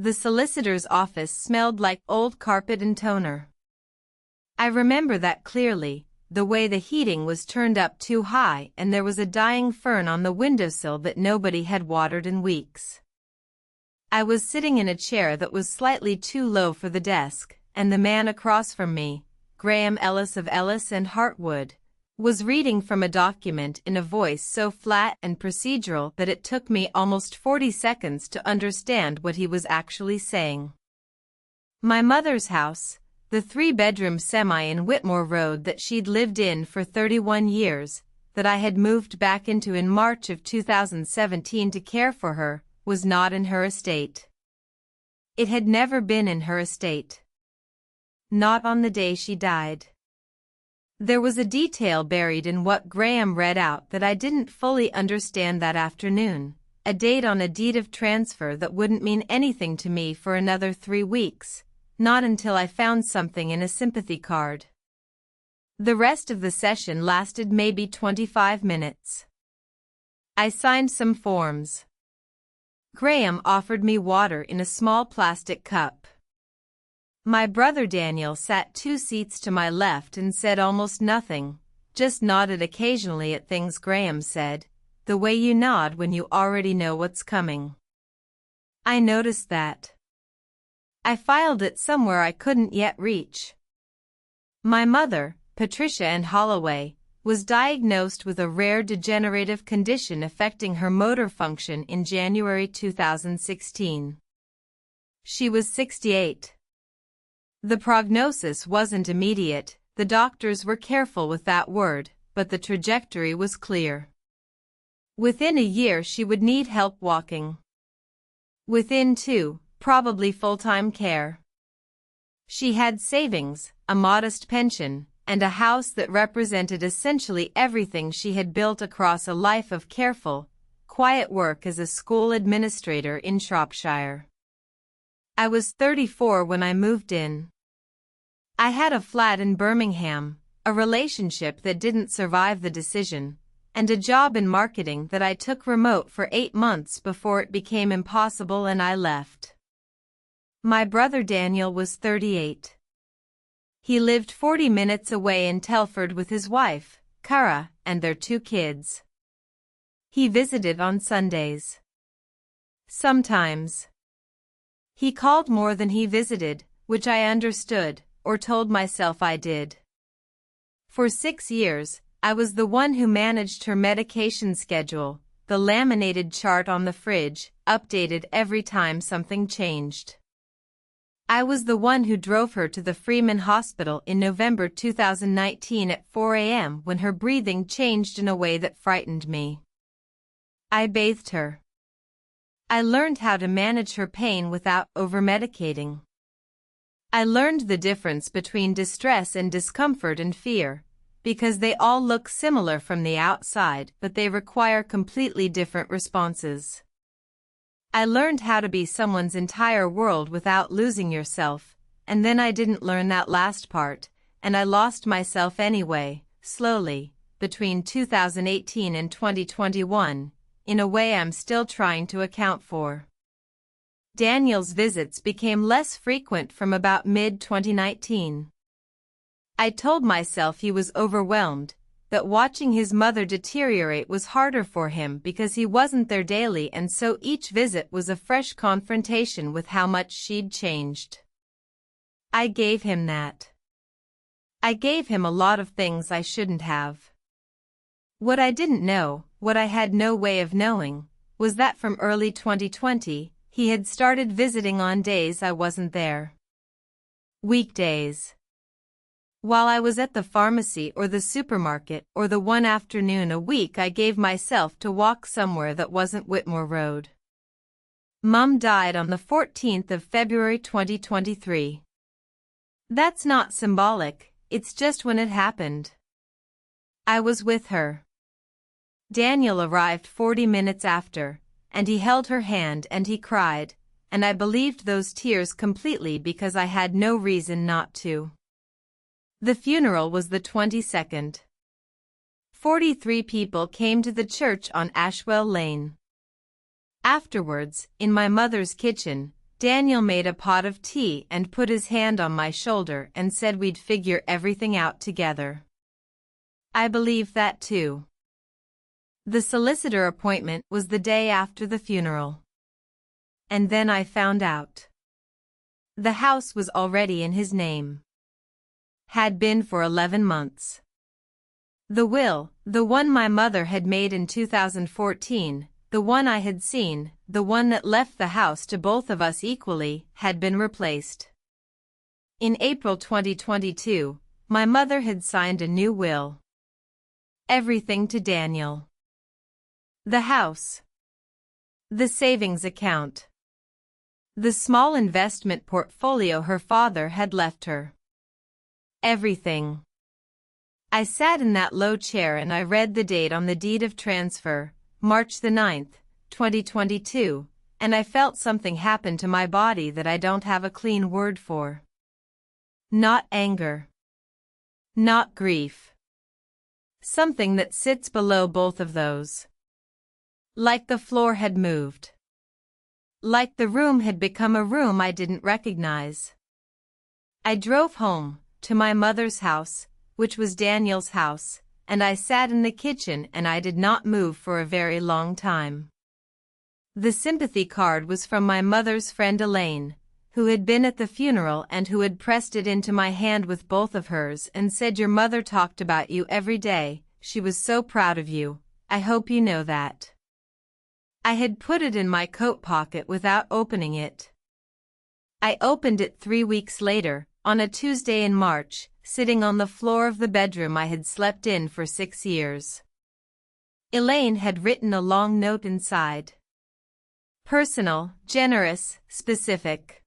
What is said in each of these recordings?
The solicitor's office smelled like old carpet and toner. I remember that clearly, the way the heating was turned up too high and there was a dying fern on the windowsill that nobody had watered in weeks. I was sitting in a chair that was slightly too low for the desk, and the man across from me, Graham Ellis of Ellis and Hartwood, was reading from a document in a voice so flat and procedural that it took me almost 40 seconds to understand what he was actually saying. My mother's house, the 3-bedroom semi in Whitmore Road that she'd lived in for 31 years, that I had moved back into in March of 2017 to care for her, was not in her estate. It had never been in her estate. Not on the day she died. There was a detail buried in what Graham read out that I didn't fully understand that afternoon, a date on a deed of transfer that wouldn't mean anything to me for another 3 weeks, not until I found something in a sympathy card. The rest of the session lasted maybe 25 minutes. I signed some forms. Graham offered me water in a small plastic cup. My brother Daniel sat 2 seats to my left and said almost nothing, just nodded occasionally at things Graham said, the way you nod when you already know what's coming. I noticed that. I filed it somewhere I couldn't yet reach. My mother, Patricia Ann Holloway, was diagnosed with a rare degenerative condition affecting her motor function in January 2016. She was 68. The prognosis wasn't immediate, the doctors were careful with that word, but the trajectory was clear. Within a year she would need help walking. Within 2, probably full-time care. She had savings, a modest pension, and a house that represented essentially everything she had built across a life of careful, quiet work as a school administrator in Shropshire. I was 34 when I moved in. I had a flat in Birmingham, a relationship that didn't survive the decision, and a job in marketing that I took remote for 8 months before it became impossible and I left. My brother Daniel was 38. He lived 40 minutes away in Telford with his wife, Cara, and their 2 kids. He visited on Sundays. Sometimes. He called more than he visited, which I understood, or told myself I did. For 6 years, I was the one who managed her medication schedule, the laminated chart on the fridge, updated every time something changed. I was the one who drove her to the Freeman Hospital in November 2019 at 4 a.m. when her breathing changed in a way that frightened me. I bathed her. I learned how to manage her pain without over-medicating. I learned the difference between distress and discomfort and fear, because they all look similar from the outside but they require completely different responses. I learned how to be someone's entire world without losing yourself, and then I didn't learn that last part, and I lost myself anyway, slowly, between 2018 and 2021, in a way I'm still trying to account for. Daniel's visits became less frequent from about mid-2019. I told myself he was overwhelmed, that watching his mother deteriorate was harder for him because he wasn't there daily, and so each visit was a fresh confrontation with how much she'd changed. I gave him that. I gave him a lot of things I shouldn't have. What I didn't know, what I had no way of knowing, was that from early 2020, he had started visiting on days I wasn't there. Weekdays. While I was at the pharmacy or the supermarket, or the one afternoon a week I gave myself to walk somewhere that wasn't Whitmore Road. Mum died on the 14th of February 2023. That's not symbolic, it's just when it happened. I was with her. Daniel arrived 40 minutes after, and he held her hand and he cried, and I believed those tears completely because I had no reason not to. The funeral was the 22nd. 43 people came to the church on Ashwell Lane. Afterwards, in my mother's kitchen, Daniel made a pot of tea and put his hand on my shoulder and said we'd figure everything out together. I believed that too. The solicitor appointment was the day after the funeral. And then I found out. The house was already in his name. Had been for 11 months. The will, the one my mother had made in 2014, the one I had seen, the one that left the house to both of us equally, had been replaced. In April 2022, my mother had signed a new will. Everything to Daniel. The house. The savings account. The small investment portfolio her father had left her. Everything. I sat in that low chair and I read the date on the deed of transfer, March the 9th, 2022, and I felt something happen to my body that I don't have a clean word for. Not anger. Not grief. Something that sits below both of those. Like the floor had moved. Like the room had become a room I didn't recognize. I drove home, to my mother's house, which was Daniel's house, and I sat in the kitchen and I did not move for a very long time. The sympathy card was from my mother's friend Elaine, who had been at the funeral and who had pressed it into my hand with both of hers and said, "Your mother talked about you every day, she was so proud of you, I hope you know that." I had put it in my coat pocket without opening it. I opened it 3 weeks later, on a Tuesday in March, sitting on the floor of the bedroom I had slept in for 6 years. Elaine had written a long note inside. Personal, generous, specific.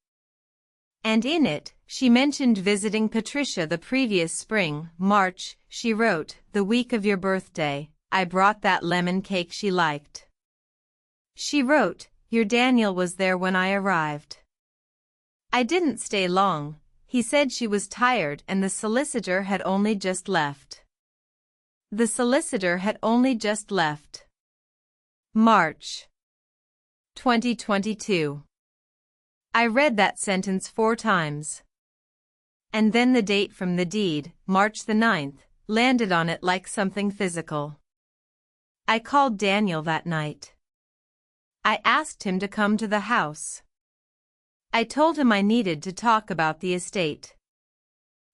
And in it, she mentioned visiting Patricia the previous spring, March, she wrote, "The week of your birthday, I brought that lemon cake she liked." She wrote, "Your Daniel was there when I arrived." I didn't stay long. He said she was tired and the solicitor had only just left. The solicitor had only just left. March 2022. I read that sentence 4 times. And then the date from the deed, March the 9th, landed on it like something physical. I called Daniel that night. I asked him to come to the house. I told him I needed to talk about the estate.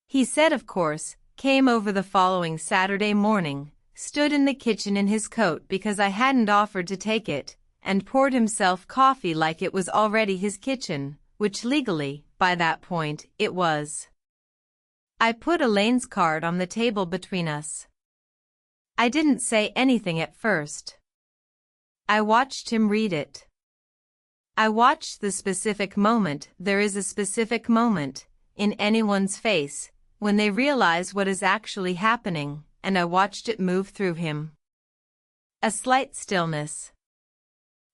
He said of course, came over the following Saturday morning, stood in the kitchen in his coat because I hadn't offered to take it, and poured himself coffee like it was already his kitchen, which legally, by that point, it was. I put Elaine's card on the table between us. I didn't say anything at first. I watched him read it. I watched the specific moment. There is a specific moment, in anyone's face, when they realize what is actually happening, and I watched it move through him. A slight stillness.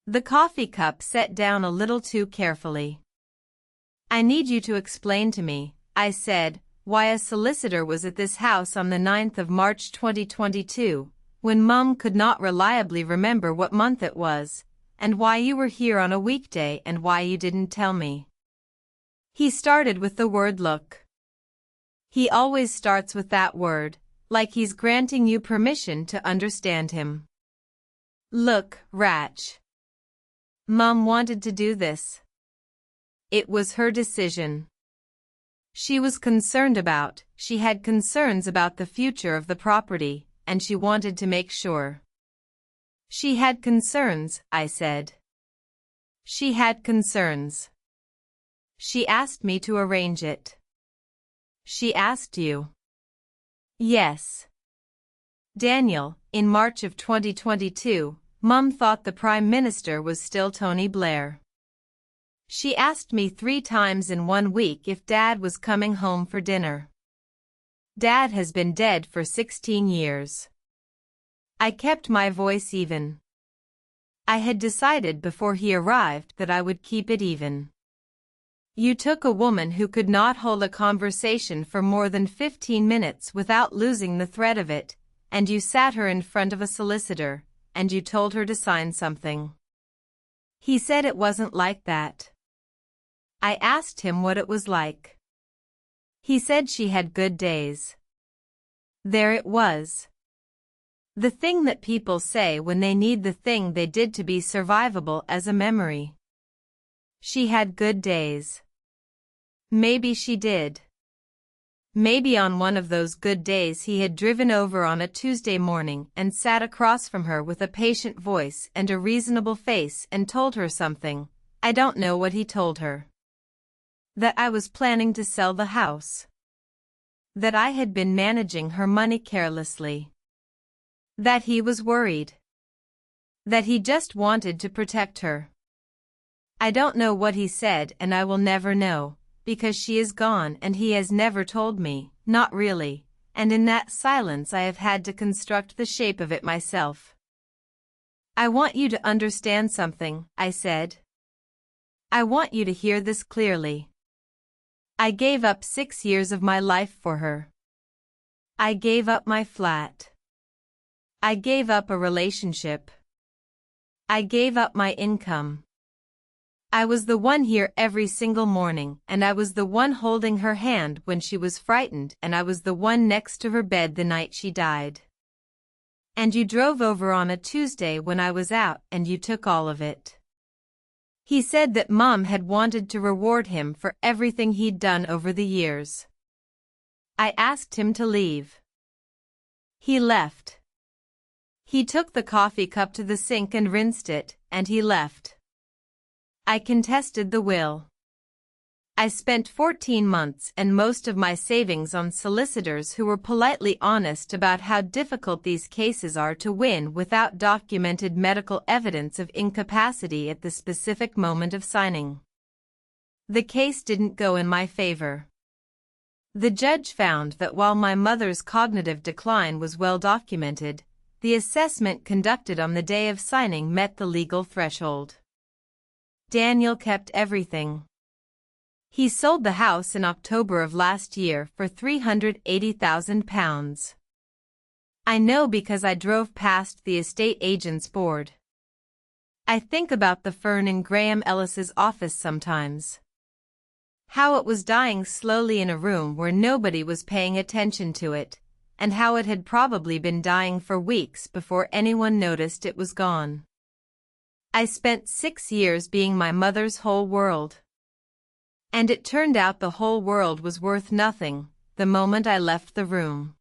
The coffee cup set down a little too carefully. "I need you to explain to me," I said, "why a solicitor was at this house on the 9th of March 2022, when Mum could not reliably remember what month it was, and why you were here on a weekday and why you didn't tell me." He started with the word look. He always starts with that word, like he's granting you permission to understand him. "Look, Ratch. Mum wanted to do this. It was her decision. She was concerned about, she had concerns about the future of the property, and she wanted to make sure." "She had concerns," I said. "She had concerns. She asked me to arrange it." "She asked you?" "Yes." "Daniel, in March of 2022, Mum thought the Prime Minister was still Tony Blair. She asked me 3 times in 1 week if Dad was coming home for dinner. Dad has been dead for 16 years. I kept my voice even. I had decided before he arrived that I would keep it even. You took a woman who could not hold a conversation for more than 15 minutes without losing the thread of it, and you sat her in front of a solicitor, and you told her to sign something." He said it wasn't like that. I asked him what it was like. He said she had good days. There it was. The thing that people say when they need the thing they did to be survivable as a memory. She had good days. Maybe she did. Maybe on one of those good days he had driven over on a Tuesday morning and sat across from her with a patient voice and a reasonable face and told her something. I don't know what he told her. That I was planning to sell the house. That I had been managing her money carelessly. That he was worried. That he just wanted to protect her. I don't know what he said and I will never know, because she is gone and he has never told me, not really, and in that silence I have had to construct the shape of it myself. I want you to understand something, I said. I want you to hear this clearly. I gave up 6 years of my life for her. I gave up my flat. I gave up a relationship. I gave up my income. I was the one here every single morning, and I was the one holding her hand when she was frightened, and I was the one next to her bed the night she died. And you drove over on a Tuesday when I was out, and you took all of it. He said that Mom had wanted to reward him for everything he'd done over the years. I asked him to leave. He left. He took the coffee cup to the sink and rinsed it, and he left. I contested the will. I spent 14 months and most of my savings on solicitors who were politely honest about how difficult these cases are to win without documented medical evidence of incapacity at the specific moment of signing. The case didn't go in my favor. The judge found that while my mother's cognitive decline was well documented, the assessment conducted on the day of signing met the legal threshold. Daniel kept everything. He sold the house in October of last year for £380,000. I know because I drove past the estate agent's board. I think about the fern in Graham Ellis's office sometimes. How it was dying slowly in a room where nobody was paying attention to it, and how it had probably been dying for weeks before anyone noticed it was gone. I spent 6 years being my mother's whole world. And it turned out the whole world was worth nothing the moment I left the room.